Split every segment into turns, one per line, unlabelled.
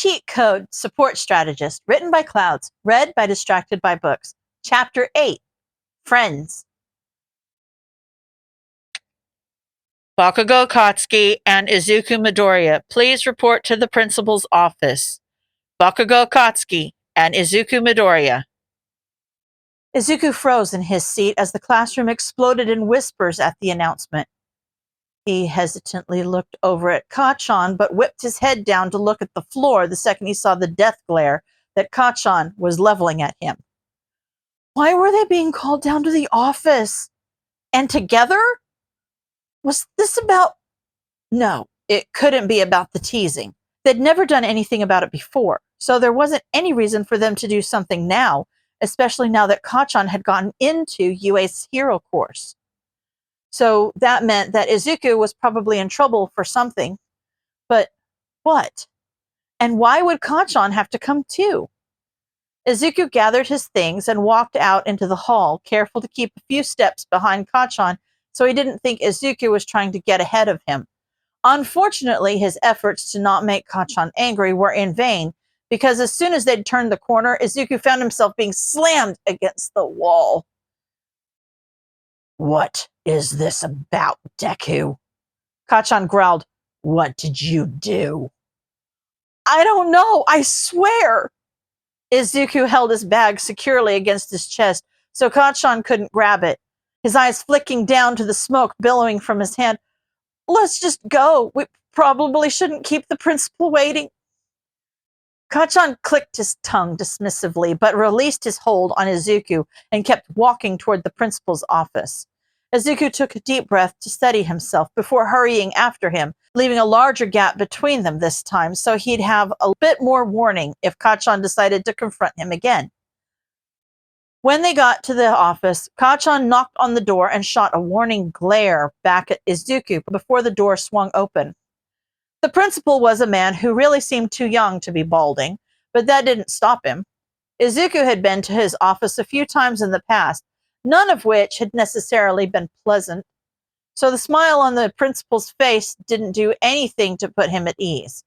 Cheat Code Support Strategist, written by Clouds, read by Distracted by Books. Chapter 8, Friends.
Bakugo Katsuki and Izuku Midoriya, please report to the principal's office. Bakugo Katsuki and Izuku Midoriya.
Izuku froze in his seat as the classroom exploded in whispers at the announcement. He hesitantly looked over at Kacchan, but whipped his head down to look at the floor the second he saw the death glare that Kacchan was leveling at him. Why were they being called down to the office? And together? Was this about... No, it couldn't be about the teasing. They'd never done anything about it before, so there wasn't any reason for them to do something now, especially now that Kacchan had gotten into UA's hero course. So that meant that Izuku was probably in trouble for something. But what? And why would Kacchan have to come too? Izuku gathered his things and walked out into the hall, careful to keep a few steps behind Kacchan so he didn't think Izuku was trying to get ahead of him. Unfortunately, his efforts to not make Kacchan angry were in vain, because as soon as they'd turned the corner, Izuku found himself being slammed against the wall. What is this about, Deku? Kacchan growled. What did you do? I don't know, I swear. Izuku held his bag securely against his chest, so Kacchan couldn't grab it. His eyes flicking down to the smoke billowing from his hand. Let's just go. We probably shouldn't keep the principal waiting. Kacchan clicked his tongue dismissively, but released his hold on Izuku and kept walking toward the principal's office. Izuku took a deep breath to steady himself before hurrying after him, leaving a larger gap between them this time so he'd have a bit more warning if Kacchan decided to confront him again. When they got to the office, Kacchan knocked on the door and shot a warning glare back at Izuku before the door swung open. The principal was a man who really seemed too young to be balding, but that didn't stop him. Izuku had been to his office a few times in the past, none of which had necessarily been pleasant, so the smile on the principal's face didn't do anything to put him at ease.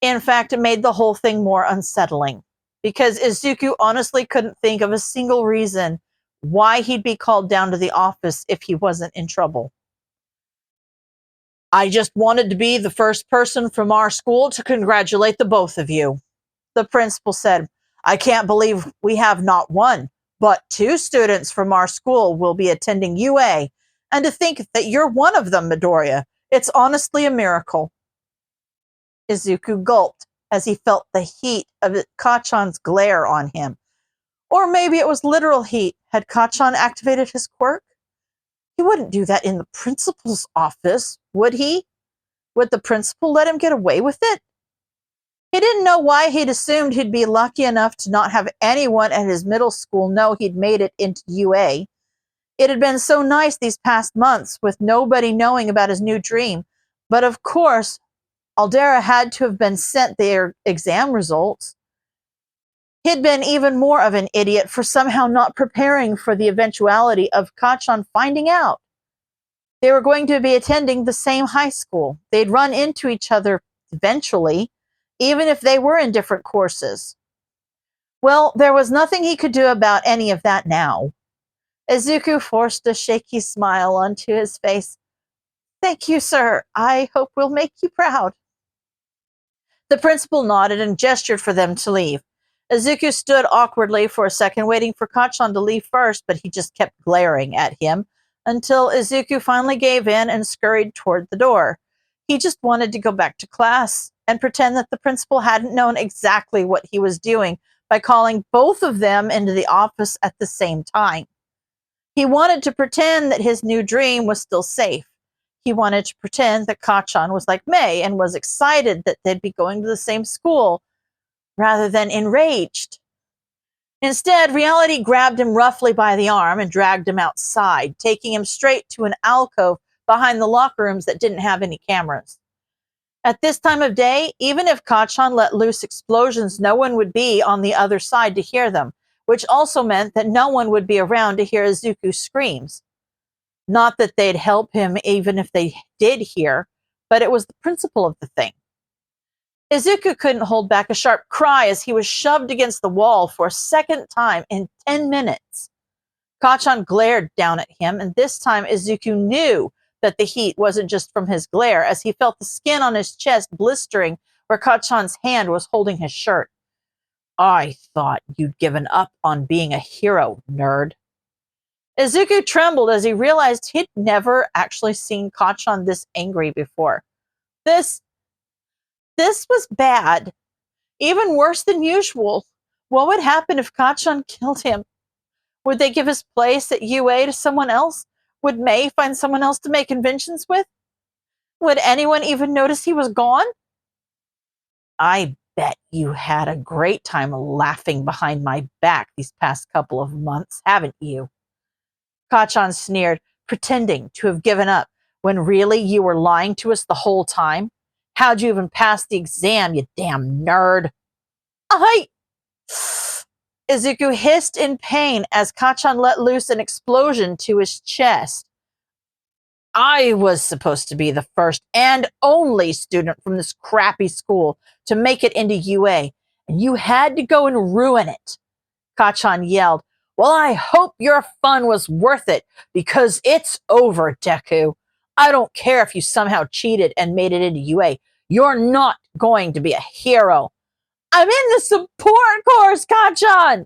In fact, it made the whole thing more unsettling, because Izuku honestly couldn't think of a single reason why he'd be called down to the office if he wasn't in trouble. I just wanted to be the first person from our school to congratulate the both of you, the principal said. I can't believe we have not one, but 2 students from our school will be attending UA, and to think that you're one of them, Midoriya. It's honestly a miracle. Izuku gulped as he felt the heat of Kacchan's glare on him. Or maybe it was literal heat. Had Kacchan activated his quirk? He wouldn't do that in the principal's office, would he? Would the principal let him get away with it? He didn't know why he'd assumed he'd be lucky enough to not have anyone at his middle school know he'd made it into UA. It had been so nice these past months with nobody knowing about his new dream, but of course, Aldera had to have been sent their exam results. He'd been even more of an idiot for somehow not preparing for the eventuality of Kacchan finding out. They were going to be attending the same high school. They'd run into each other eventually, even if they were in different courses. Well, there was nothing he could do about any of that now. Izuku forced a shaky smile onto his face. Thank you, sir. I hope we'll make you proud. The principal nodded and gestured for them to leave. Izuku stood awkwardly for a second, waiting for Kacchan to leave first, but he just kept glaring at him until Izuku finally gave in and scurried toward the door. He just wanted to go back to class and pretend that the principal hadn't known exactly what he was doing by calling both of them into the office at the same time. He wanted to pretend that his new dream was still safe. He wanted to pretend that Kacchan was like May and was excited that they'd be going to the same school, rather than enraged. Instead, reality grabbed him roughly by the arm and dragged him outside, taking him straight to an alcove behind the locker rooms that didn't have any cameras. At this time of day, even if Kacchan let loose explosions, no one would be on the other side to hear them, which also meant that no one would be around to hear Izuku's screams. Not that they'd help him even if they did hear, but it was the principle of the thing. Izuku couldn't hold back a sharp cry as he was shoved against the wall for a second time in 10 minutes. Kacchan glared down at him, and this time Izuku knew that the heat wasn't just from his glare, as he felt the skin on his chest blistering where Kacchan's hand was holding his shirt. I thought you'd given up on being a hero, nerd. Izuku trembled as he realized he'd never actually seen Kacchan this angry before. This was bad. Even worse than usual. What would happen if Kacchan killed him? Would they give his place at UA to someone else? Would May find someone else to make conventions with? Would anyone even notice he was gone? I bet you had a great time laughing behind my back these past couple of months, haven't you? Kacchan sneered, pretending to have given up, when really you were lying to us the whole time. How'd you even pass the exam, you damn nerd? Izuku hissed in pain as Kacchan let loose an explosion to his chest. I was supposed to be the first and only student from this crappy school to make it into UA, and you had to go and ruin it. Kacchan yelled. Well, I hope your fun was worth it, because it's over, Deku. I don't care if you somehow cheated and made it into UA. You're not going to be a hero. I'm in the support course, Kacchan!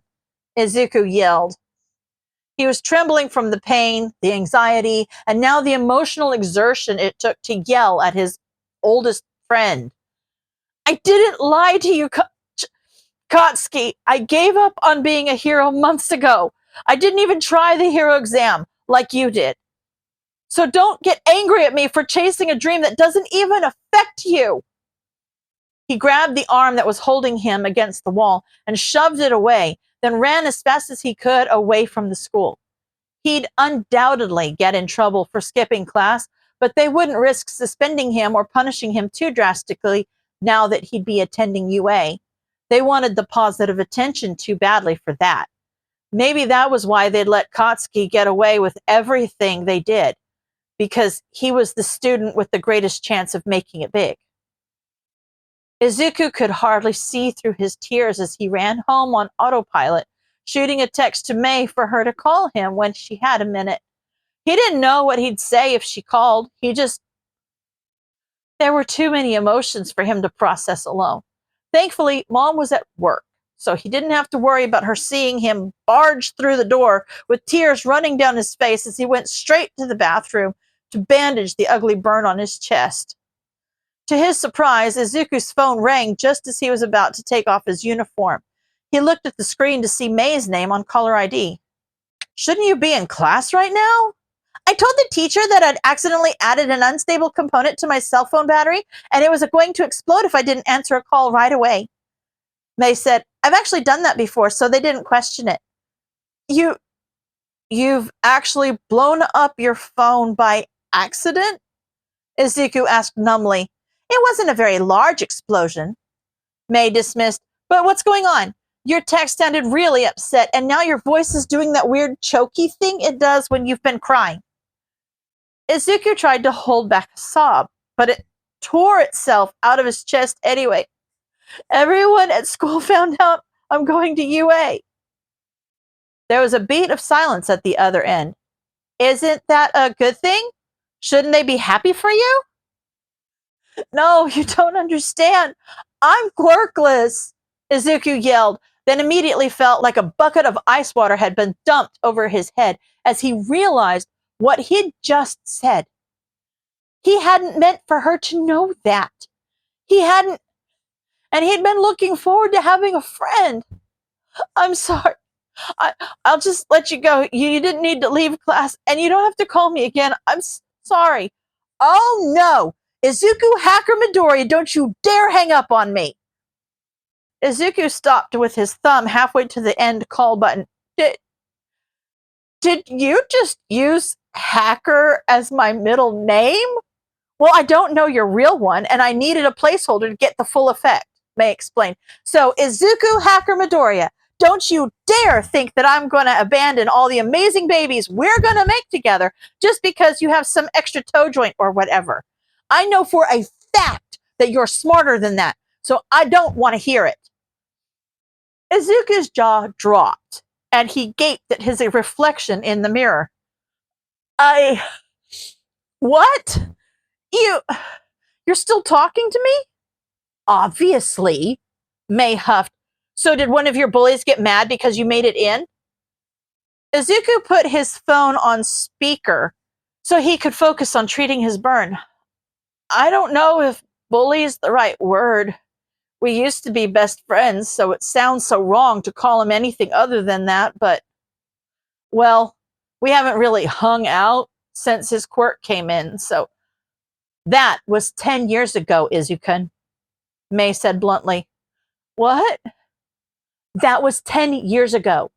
Izuku yelled. He was trembling from the pain, the anxiety, and now the emotional exertion it took to yell at his oldest friend. I didn't lie to you, Katsuki. I gave up on being a hero months ago. I didn't even try the hero exam like you did. So don't get angry at me for chasing a dream that doesn't even affect you. He grabbed the arm that was holding him against the wall and shoved it away, then ran as fast as he could away from the school. He'd undoubtedly get in trouble for skipping class, but they wouldn't risk suspending him or punishing him too drastically now that he'd be attending UA. They wanted the positive attention too badly for that. Maybe that was why they'd let Katsuki get away with everything they did, because he was the student with the greatest chance of making it big. Izuku could hardly see through his tears as he ran home on autopilot, shooting a text to May for her to call him when she had a minute. He didn't know what he'd say if she called. There were too many emotions for him to process alone. Thankfully, Mom was at work, so he didn't have to worry about her seeing him barge through the door with tears running down his face as he went straight to the bathroom to bandage the ugly burn on his chest. To his surprise, Izuku's phone rang just as he was about to take off his uniform. He looked at the screen to see May's name on caller ID. Shouldn't you be in class right now? I told the teacher that I'd accidentally added an unstable component to my cell phone battery, and it was going to explode if I didn't answer a call right away. May said, I've actually done that before, so they didn't question it. You've actually blown up your phone by accident? Izuku asked numbly. It wasn't a very large explosion. May dismissed. But what's going on? Your text sounded really upset, and now your voice is doing that weird choky thing it does when you've been crying. Izuku tried to hold back a sob, but it tore itself out of his chest anyway. Everyone at school found out I'm going to UA. There was a beat of silence at the other end. Isn't that a good thing? Shouldn't they be happy for you? No, you don't understand. I'm quirkless, Izuku yelled, then immediately felt like a bucket of ice water had been dumped over his head as he realized what he'd just said. He hadn't meant for her to know that. He hadn't, and he'd been looking forward to having a friend. I'm sorry. I'll just let you go. You didn't need to leave class, and you don't have to call me again. I'm sorry. Oh, no. Izuku Hacker Midoriya, don't you dare hang up on me. Izuku stopped with his thumb halfway to the end call button. Did you just use Hacker as my middle name? Well, I don't know your real one, and I needed a placeholder to get the full effect, May explained. So, Izuku Hacker Midoriya, don't you dare think that I'm going to abandon all the amazing babies we're going to make together just because you have some extra toe joint or whatever. I know for a fact that you're smarter than that. so I don't want to hear it. Izuku's jaw dropped, and he gaped at his reflection in the mirror. What? You're still talking to me? Obviously, May huffed. So did one of your bullies get mad because you made it in? Izuku put his phone on speaker so he could focus on treating his burn. I don't know if bully is the right word. We used to be best friends, so it sounds so wrong to call him anything other than that, but, well, we haven't really hung out since his quirk came in, so that was 10 years ago, Izuku, May said bluntly. What? That was 10 years ago,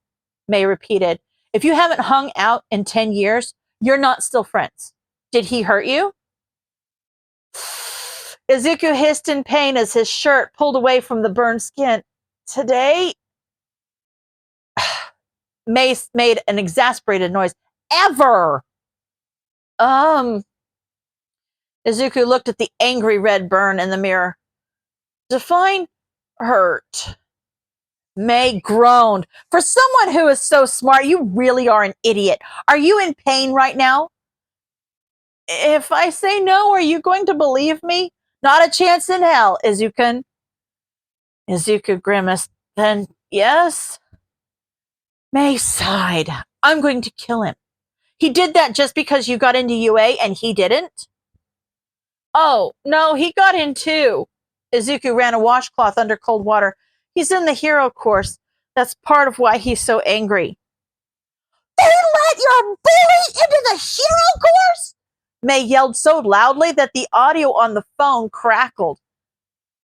May repeated. If you haven't hung out in 10 years, you're not still friends. Did he hurt you? Izuku hissed in pain as his shirt pulled away from the burned skin. Today? May made an exasperated noise. Ever! Izuku looked at the angry red burn in the mirror. Define hurt. May groaned. For someone who is so smart, you really are an idiot. Are you in pain right now? If I say no, are you going to believe me? Not a chance in hell, Izuku. Izuku grimaced. Then yes? May sighed. I'm going to kill him. He did that just because you got into UA and he didn't? Oh, no, he got in too. Izuku ran a washcloth under cold water. He's in the hero course. That's part of why he's so angry. They let your bully into the hero course? May yelled so loudly that the audio on the phone crackled.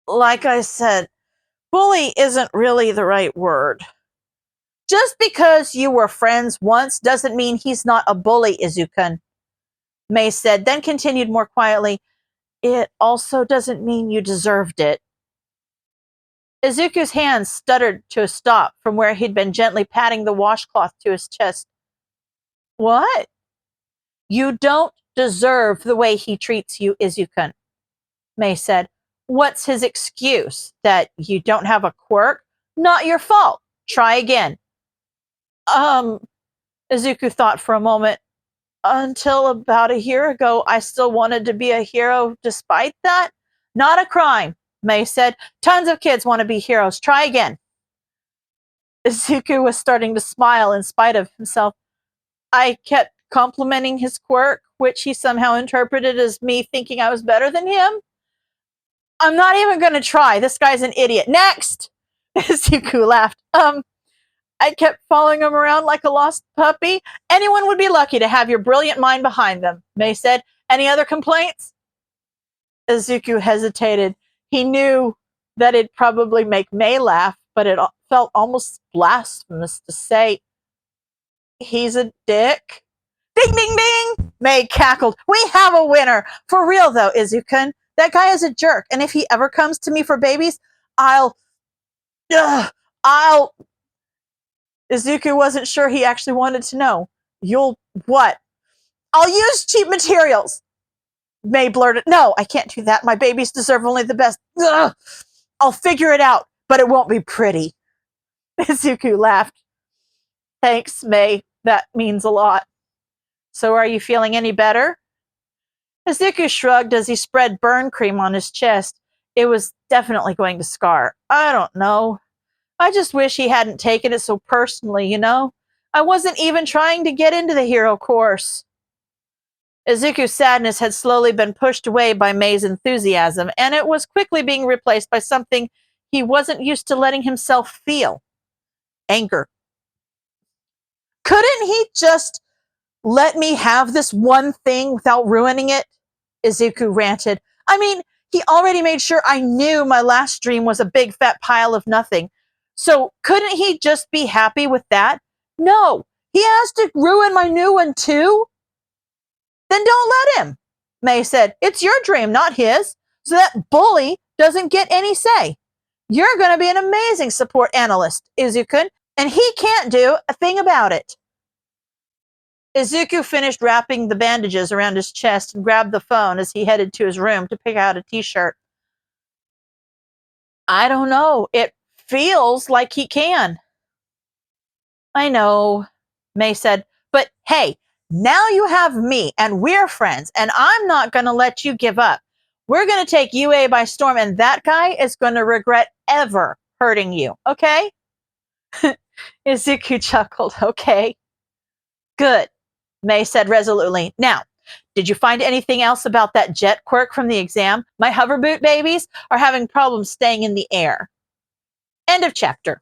Like I said, bully isn't really the right word. Just because you were friends once doesn't mean he's not a bully, Izuku, May said, then continued more quietly. It also doesn't mean you deserved it. Izuku's hands stuttered to a stop from where he'd been gently patting the washcloth to his chest. What? You don't deserve the way he treats you, Izuku, May said. What's his excuse? That you don't have a quirk? Not your fault. Try again. Izuku thought for a moment. Until about a year ago, I still wanted to be a hero despite that. Not a crime, May said. Tons of kids want to be heroes. Try again. Izuku was starting to smile in spite of himself. I kept complimenting his quirk, which he somehow interpreted as me thinking I was better than him. I'm not even going to try. This guy's an idiot. Next! Izuku laughed. I kept following him around like a lost puppy. Anyone would be lucky to have your brilliant mind behind them, May said. Any other complaints? Izuku hesitated. He knew that it'd probably make May laugh, but it felt almost blasphemous to say, he's a dick. Ding, ding, ding! May cackled. We have a winner. For real, though, Izuku. That guy is a jerk, and if he ever comes to me for babies, I'll... Izuku wasn't sure he actually wanted to know. You'll what? I'll use cheap materials. May blurted. No, I can't do that. My babies deserve only the best. Ugh. I'll figure it out, but it won't be pretty. Izuku laughed. Thanks, May. That means a lot. So are you feeling any better? Izuku shrugged as he spread burn cream on his chest. It was definitely going to scar. I don't know. I just wish he hadn't taken it so personally, you know? I wasn't even trying to get into the hero course. Izuku's sadness had slowly been pushed away by May's enthusiasm, and it was quickly being replaced by something he wasn't used to letting himself feel. Anger. Couldn't he just let me have this one thing without ruining it? Izuku ranted. I mean, he already made sure I knew my last dream was a big fat pile of nothing. So couldn't he just be happy with that? No, he has to ruin my new one too? Then don't let him, May said. It's your dream, not his. So that bully doesn't get any say. You're going to be an amazing support analyst, Izuku, and he can't do a thing about it. Izuku finished wrapping the bandages around his chest and grabbed the phone as he headed to his room to pick out a t-shirt. I don't know. It feels like he can. I know, May said, but hey, now you have me and we're friends, and I'm not going to let you give up. We're going to take UA by storm, and that guy is going to regret ever hurting you, okay? Izuku chuckled. Okay. Good, May said resolutely. Now, did you find anything else about that jet quirk from the exam? My hoverboot babies are having problems staying in the air. End of chapter.